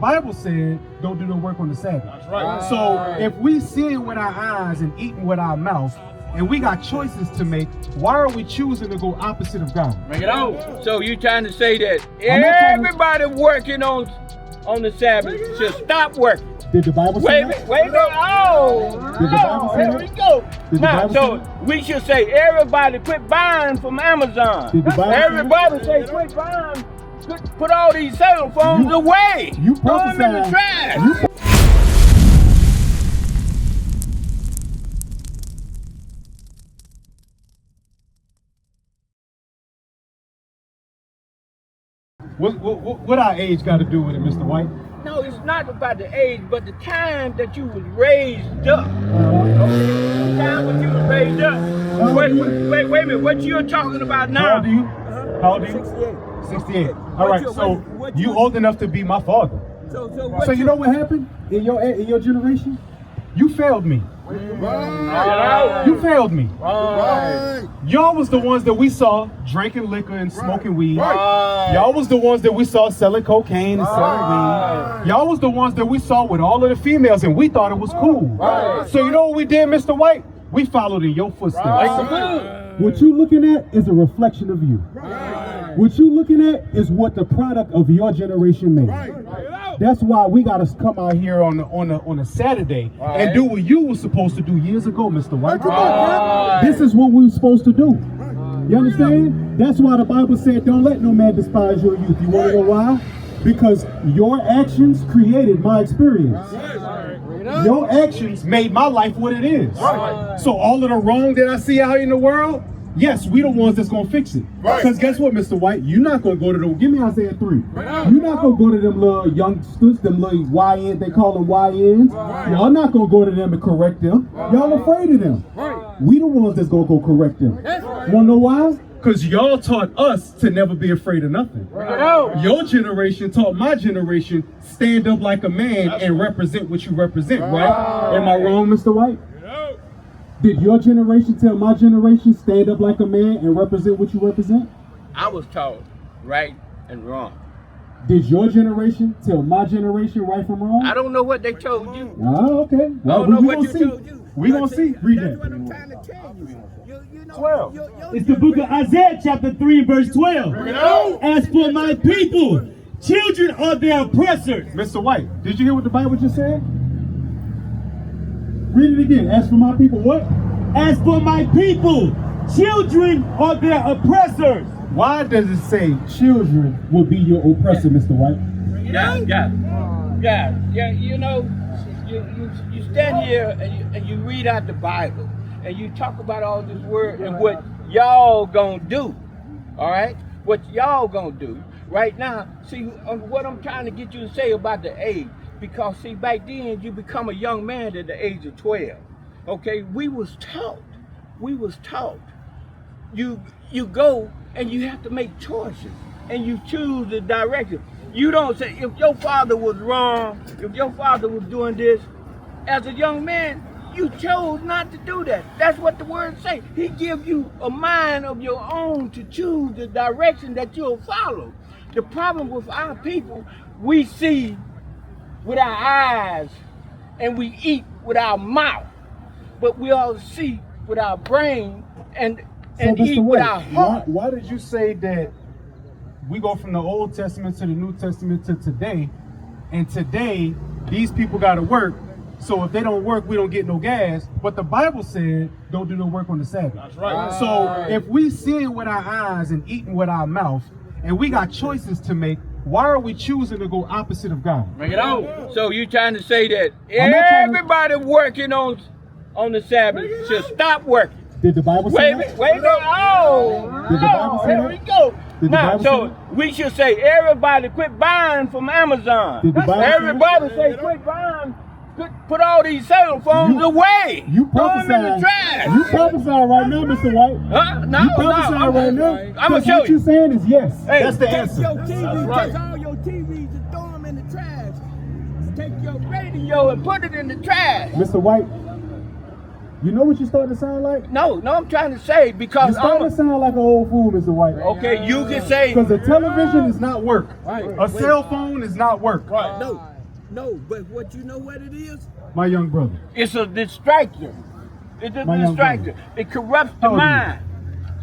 Bible said, don't do no work on the Sabbath. That's right. So if we seeing with our eyes and eating with our mouth, and we got choices to make, why are we choosing to go opposite of God? Bring it on. So you trying to say that everybody working on the Sabbath should stop working? Did the Bible say that? Wait a minute. Oh, Did the Bible say here that? we go. Did the Now, Bible so say that? we should say everybody quit buying from Amazon. Did the Bible say Everybody say quit buying. Put all these cell phones away. You Throw them in the trash. What our age got to do with it, Mr. White? No, it's not about the age, but the time that you was raised up. The time when you was raised up. Wait a minute. What you're talking about now? How old are you? How old are you? 68. 68. All right, so you old enough to be my father. So you know what happened in your generation? You failed me. You failed me. Y'all was the ones that we saw drinking liquor and smoking weed. Y'all was the ones that we saw selling cocaine and selling weed. Y'all was the ones that we saw with all of the females, and we thought it was cool. So you know what we did, Mr. White? We followed in your footsteps. What you looking at is a reflection of you. What you looking at is what the product of your generation made. That's why we gotta come out here on a Saturday and do what you were supposed to do years ago, Mr. White. This is what we were supposed to do. You understand? That's why the Bible said, don't let no man despise your youth. You wanna know why? Because your actions created my experience. Your actions made my life what it is. So all of the wrong that I see out in the world, yes, we the ones that's gonna fix it. Because guess what, Mr. White? You're not gonna go to them. Give me Isaiah 3. You're not gonna go to them little youngsters, them little YN, they call them YNs. Y'all not gonna go to them and correct them. Y'all afraid of them. We the ones that's gonna go correct them. Wanna know why? Because y'all taught us to never be afraid of nothing. Your generation taught my generation, stand up like a man and represent what you represent, right? Am I wrong, Mr. White? Did your generation tell my generation, stand up like a man and represent what you represent? I was taught right and wrong. Did your generation tell my generation right from wrong? I don't know what they told you. Oh, okay. Well, I don't know we what gonna you see. told you. We gonna see. Read That's what that. I'm trying to tell you. 12. It's the book of Isaiah chapter 3 verse 12. As for my people, children are their oppressors. Mr. White, did you hear what the Bible just said? Read it again. As for my people, what? As for my people, children are their oppressors. Why does it say children will be your oppressor, Mr. White? Yeah. You know, you stand here and you read out the Bible and you talk about all this word and what y'all gonna do. All right, what y'all gonna do right now? See, what I'm trying to get you to say about the age, because see, back then you become a young man at the age of 12. Okay, we was taught. You go and you have to make choices and you choose the direction. You don't say, if your father was wrong, if your father was doing this, as a young man, you chose not to do that. That's what the word say. He gives you a mind of your own to choose the direction that you'll follow. The problem with our people, we see with our eyes and we eat with our mouth, but we all see with our brain and eat with our heart. Why did you say that we go from the Old Testament to the New Testament to today, and today these people got to work, so if they don't work, we don't get no gas, but the Bible said don't do no work on the Sabbath. That's right. So if we seeing with our eyes and eating with our mouth, and we got choices to make, why are we choosing to go opposite of God? Bring it on. So you trying to say that everybody working on the Sabbath should stop working? Did the Bible say that? Wait a minute. Did the Bible say Here that? we go. Did the Now, Bible say so that? we should say everybody quit buying from Amazon. Did the Bible say that? Everybody say quit buying. Put all these cell phones away. You Throw them in the prophesying. trash. You prophesying right now, Mr. White. No, You prophesying right now. I'm gonna show What you. you're saying is yes. Hey, that's the Take answer. your TV, right. take all your TVs and throw them in the trash. Take your Radio and put it in the trash. Mr. White, you know what you're starting to sound like? No, I'm trying to say because You're starting to sound like an old fool, Mr. White. okay, you can say Because a television is not work. Right. A cell phone is not work. Right. No. No, but what you know what it is? My young brother. It's a distractor. It's a My young distractor. It corrupts the How old are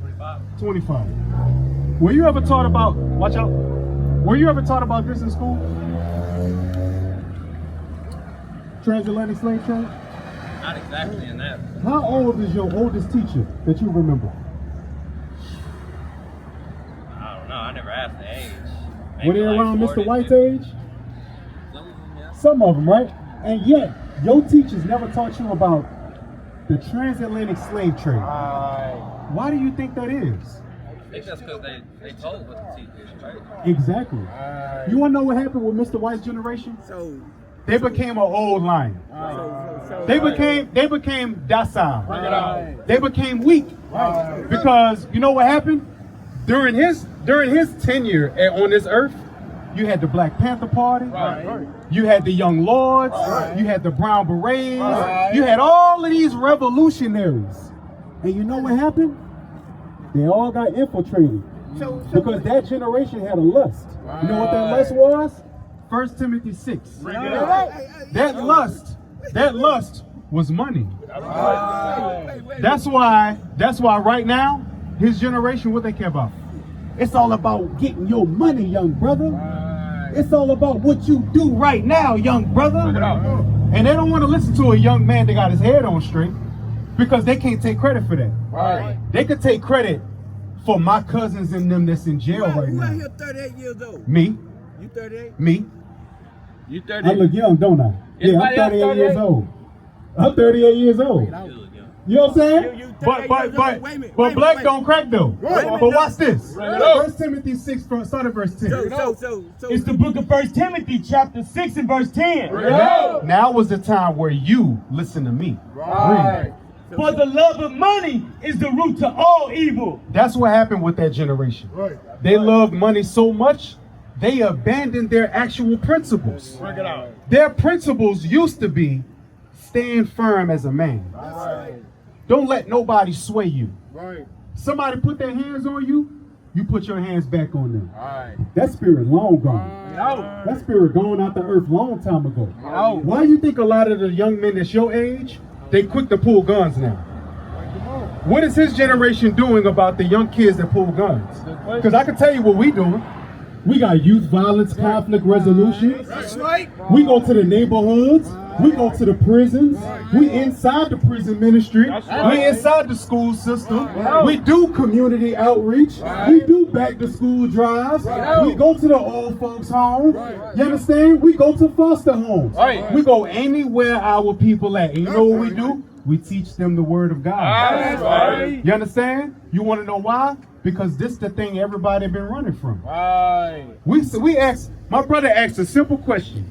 you? mind. 25. Were you ever taught about, watch out, were you ever taught about this in school? Transatlantic slave trade? Not exactly in that. How old is your oldest teacher that you remember? I don't know. I never asked the age. Were they Maybe like around 40, Mr. White's 50. age? Some of them, yeah. Some of them, right? And yet, your teachers never taught you about the transatlantic slave trade. Why do you think that is? I think that's because they told what the teachers, right? Exactly. You want to know what happened with Mr. White's generation? So, They became an old lion. They became docile. They became weak. Because you know what happened? During his tenure on this earth, you had the Black Panther Party, you had the Young Lords, you had the Brown Berets, you had all of these revolutionaries. And you know what happened? They all got infiltrated. Because that generation had a lust. You know what that lust was? 1 Timothy 6. That lust was money. That's why right now, his generation, what they care about? It's all about getting your money, young brother. It's all about what you do right now, young brother. And they don't want to listen to a young man that got his head on straight because they can't take credit for that. They could take credit for my cousins and them that's in jail right who out now. here 38 years old? Me. You 38? Me. You I 30. look young, don't I? Yeah, I'm Anybody else 38 years 38? old. I'm 38 years old. You know what I'm saying? You 38 But years old. Wait a minute, wait a black minute. don't crack though. minute. But watch this. Right. 1 Timothy 6, start at verse 10. So, It's the book of 1 Timothy, chapter 6 and verse 10. Now was the time where you listen to me. Read. For the love of money is the root to all evil. That's what happened with that generation. They loved money so much, they abandoned their actual principles. Their principles used to be stand firm as a man. Don't let nobody sway you. Somebody put their hands on you, you put your hands back on them. That spirit long gone. That spirit gone out the earth long time ago. Why do you think a lot of the young men that's your age, they quick to pull guns now? What is his generation doing about the young kids that pull guns? Because I can tell you what we doing. We got youth violence, conflict resolution. That's right. We go to the neighborhoods. We go to the prisons. We inside the prison ministry. We inside the school system. We do community outreach. We do back to school drives. We go to the old folks home. You understand? We go to foster homes. We go anywhere our people at. And you know what we do? We teach them the word of God. You understand? You want to know why? Because this is the thing everybody been running from. We asked, my brother asked a simple question.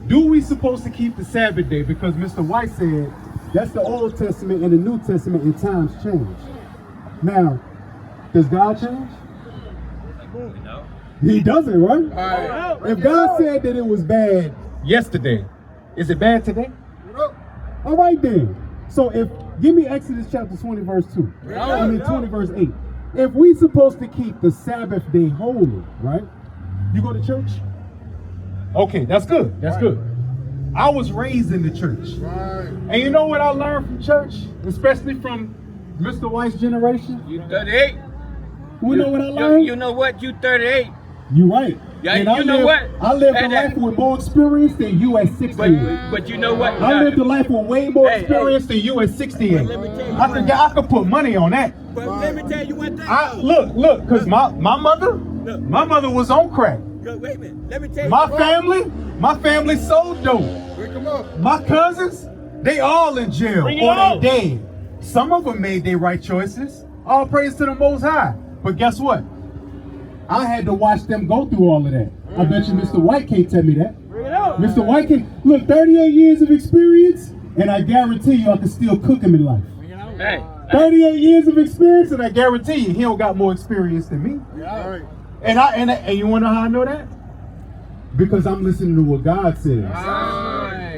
Do we supposed to keep the Sabbath day? Because Mr. White said that's the Old Testament and the New Testament and times change. Now, does God change? No. He doesn't, right? If God said that it was bad yesterday, is it bad today? All right then. So give me Exodus chapter 20 verse 2. I mean 20 verse 8. If we supposed to keep the Sabbath day holy, right? You go to church? Okay, that's good. That's good. I was raised in the church. And you know what I learned from church? Especially from Mr. White's generation? You 38. You know what I learned? You know what? You 38. You right. Yeah, and you know what? I lived a And life with more experience than you at 68. But you know what? I lived a life with way more Hey, experience than you at 68. Let me tell you I could put money on that. But let me tell you one thing. Look, because my mother was on crack. Look, wait a minute. Let me tell you. My family sold dope. My cousins, they all in jail or they dead. Some of them made their right choices. All praise to the Most High. But guess what? I had to watch them go through all of that. I bet you Mr. White can't tell me that. Mr. White can't. Look, 38 years of experience, and I guarantee you I can still cook him in life. Hey, 38 years of experience, and I guarantee you he don't got more experience than me. And you want to know how I know that? Because I'm listening to what God says.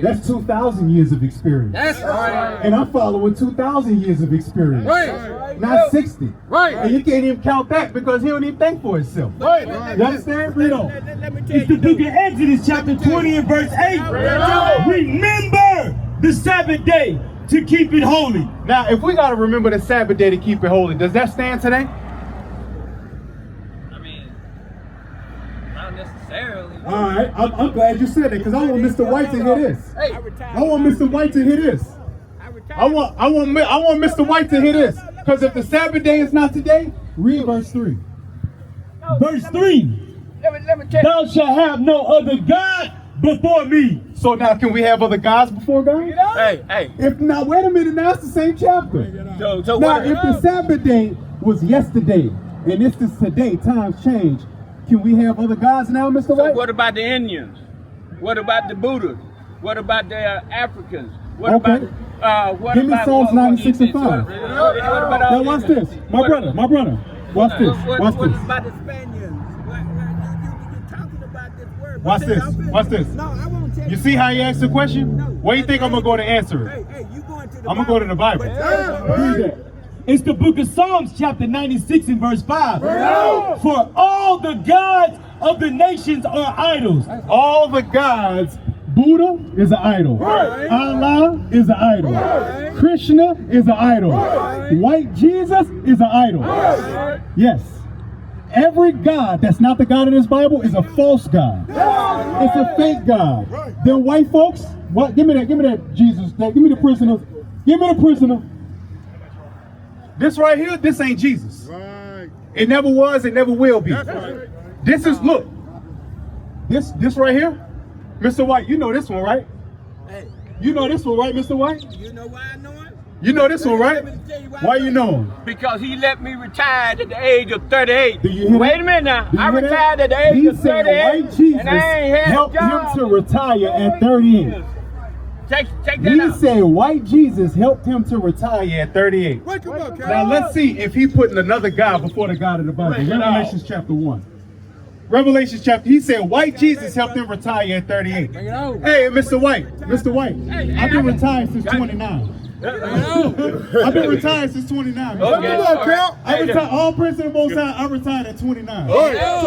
That's 2,000 years of experience. That's right. And I'm following 2,000 years of experience. Right. Not 60. Right. And you can't even count that because he don't even think for himself. Right. You understand? Read on. Let me tell It's the you, book of Exodus, chapter 20 and verse 8. Remember the Sabbath day to keep it holy. Now, if we got to remember the Sabbath day to keep it holy, does that stand today? I mean, not necessarily. All right, I'm glad you said it because I want Mr. White to hear this. I want Mr. White to hear this. I want Mr. White to hear this because if the Sabbath day is not today, read verse 3. Verse 3. let me tell you. Thou shalt have no other God before me. So now, can we have other gods before God? Hey. If now, wait a minute. Now it's the same chapter. So Now, what? if the Sabbath day was yesterday and this is today, times change. Can we have other gods now, Mr. So White? what about the Indians? What about the Buddhists? What about the Africans? What Okay. about what Give me about Psalms 96 and 5. What about all Now these watch things? this, my brother. Watch this. What Watch this. about the Spaniards? You're talking about this word. Watch this. Watch this. No, I won't tell You see how he asked the question? Where do you think I'm gonna go to answer it? Hey, you going to the I'm gonna go to the Bible. Read that. It's the book of Psalms, chapter 96 and verse 5. For all the gods of the nations are idols. All the gods, Buddha is an idol. Allah is an idol. Krishna is an idol. White Jesus is an idol. Yes. Every god that's not the God of this Bible is a false god. It's a fake god. Then white folks, what? Give me that Jesus. Give me the prisoner. Give me the prisoner. This right here, this ain't Jesus. It never was, it never will be. This is, look. This right here, Mr. White, you know this one, right? Hey, You know this one, right, Mr. White? you know why I know it? You know this one, right? Why you know him? Because he let me retire at the age of 38. Do you hear Wait that? a minute now. Do you I hear that? retired at the age He of said 38. white Jesus and I ain't had helped a him job. to retire at 38. Take that He out. said white Jesus helped him to retire at 38. Wake him up, Cal. Now let's see if he putting another God before the God of the Bible. Revelation chapter 1. Revelation chapter, he said white Jesus helped him retire at 38. Hey, Mr. White, I've been retired since 29. I've been retired since 29. Okay. I retired, all praise to the Most High, I retired at 29. So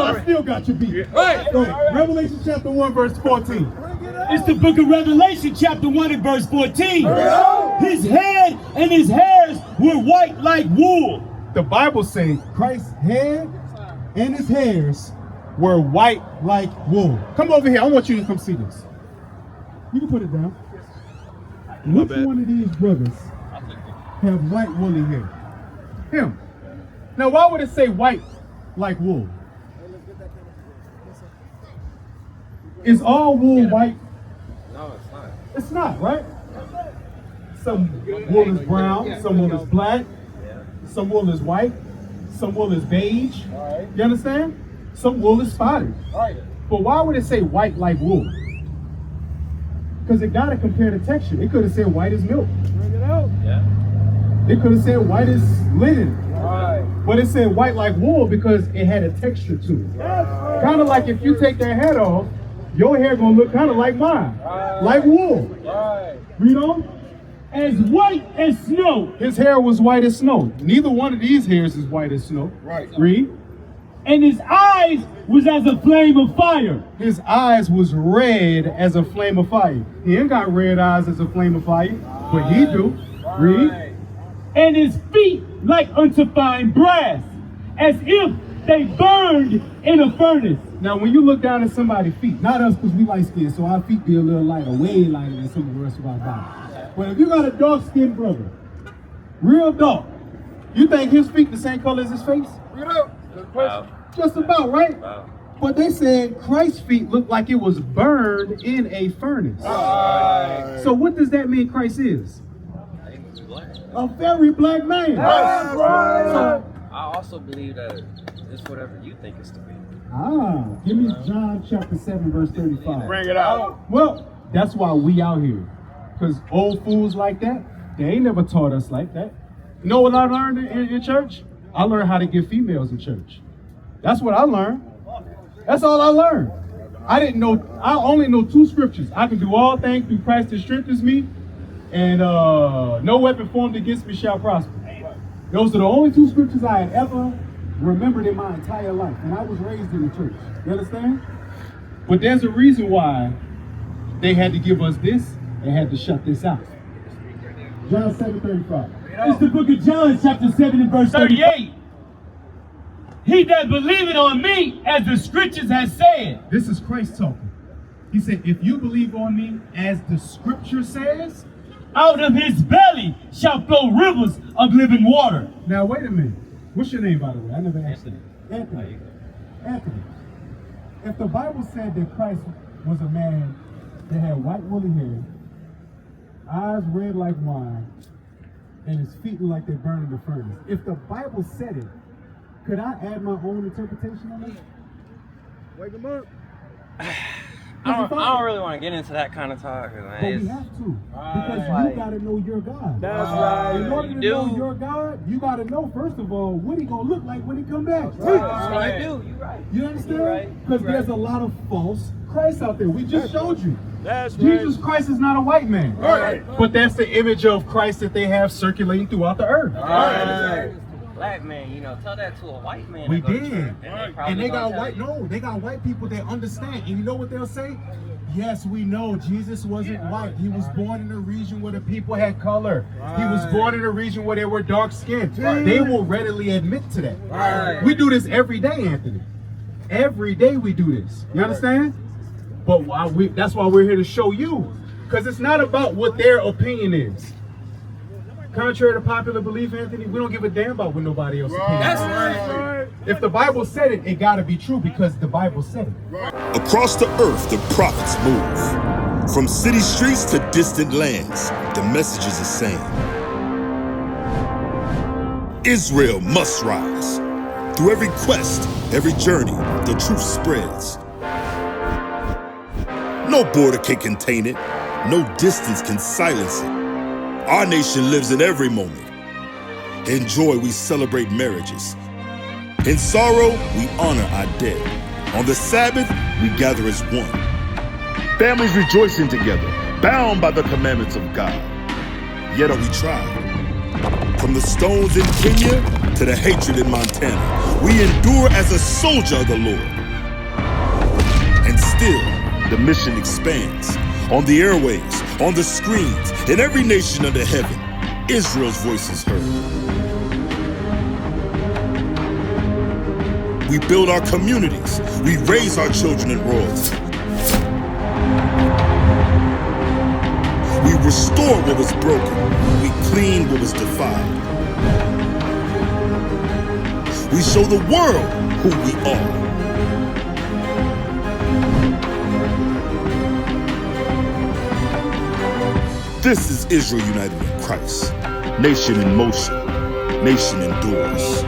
I still got you beat. Go ahead. Revelation chapter 1 verse 14. It's the book of Revelation, chapter 1 and verse 14. His head and his hairs were white like wool. The Bible says Christ's head and his hairs were white like wool. Come over here. I want you to come see this. You can put it down. Which one of these brothers have white woolly hair? Him. Now, why would it say white like wool? Is all wool white? No, it's not. It's not, right? Some wool is brown, some wool is black, some wool is white, some wool is beige. You understand? Some wool is spotted. But why would it say white like wool? Because it gotta compare the texture. It could have said white as milk. Yeah. It could have said white as linen. But it said white like wool because it had a texture to it. Kind of like if you take that head off, your hair gonna look kind of like mine. Like wool. Read on. As white as snow. His hair was white as snow. Neither one of these hairs is white as snow. Read. And his eyes was as a flame of fire. His eyes was red as a flame of fire. He ain't got red eyes as a flame of fire, but he do. Read. And his feet like unto fine brass, as if they burned in a furnace. Now, when you look down at somebody's feet, not us because we light skinned, so our feet be a little lighter, way lighter than some of the rest of our body. But if you got a dark skinned brother, real dark, you think his feet the same color as his face? Wow. Just about, right? Wow. But they said Christ's feet looked like it was burned in a furnace. So what does that mean Christ is? I think it's black. A very black man. So, I also believe that it's whatever you think it's to be. give me John chapter 7 verse 35. Bring it out. Well, that's why we out here. Because old fools like that, they ain't never taught us like that. You know what I learned in church? I learned how to get females in church. That's what I learned. That's all I learned. I didn't know, I only know 2 scriptures. I can do all things through Christ that strengthens me, and no weapon formed against me shall prosper. Those are the only 2 scriptures I had ever remembered in my entire life. And I was raised in the church. You understand? But there's a reason why they had to give us this and had to shut this out. John 7:35. It's the book of John, chapter 7 and verse 38. He that believeth on me, as the scriptures has said. This is Christ talking. He said, if you believe on me, as the scripture says, out of his belly shall flow rivers of living water. Now, wait a minute. What's your name, by the way? I never asked you. Anthony. Anthony. If the Bible said that Christ was a man that had white woolly hair, eyes red like wine, and his feet like they burn in the furnace, if the Bible said it, could I add my own interpretation on that? Wake him up. I don't really want to get into that kind of talk, man. But we have to, because you gotta know your God. That's right. In order to know your God, you gotta know first of all what he gonna look like when he come back. I do. You're right. You understand? Right. Because there's a lot of false Christ out there. We just showed you. That's Jesus Christ is not a white man. Right. But that's the image of Christ that they have circulating throughout the earth. Right. Black man, you know, tell that to a white man. We to go to did. church, And they got white, you. they got white people that understand. And you know what they'll say? Yes, we know Jesus wasn't white. He was born in a region where the people had color. He was born in a region where they were dark skinned. They will readily admit to that. We do this every day, Anthony. Every day we do this. You understand? But that's why we're here to show you. Because it's not about what their opinion is. Contrary to popular belief, Anthony, we don't give a damn about what nobody else's opinion is. That's right. If the Bible said it, it gotta be true because the Bible said it. Across the earth, the prophets move. From city streets to distant lands, the message is the same. Israel must rise. Through every quest, every journey, the truth spreads. No border can contain it. No distance can silence it. Our nation lives in every moment. In joy, we celebrate marriages. In sorrow, we honor our dead. On the Sabbath, we gather as one. Families rejoicing together, bound by the commandments of God. Yet are we tried. From the stones in Keilyah to the hatred in Montana, we endure as a soldier of the Lord. And still, the mission expands. On the airwaves, on the screens, in every nation under heaven, Israel's voice is heard. We build our communities. We raise our children in royalty. We restore what was broken. We clean what was defiled. We show the world who we are. This is Israel united in Christ. Nation in motion. Nation endures.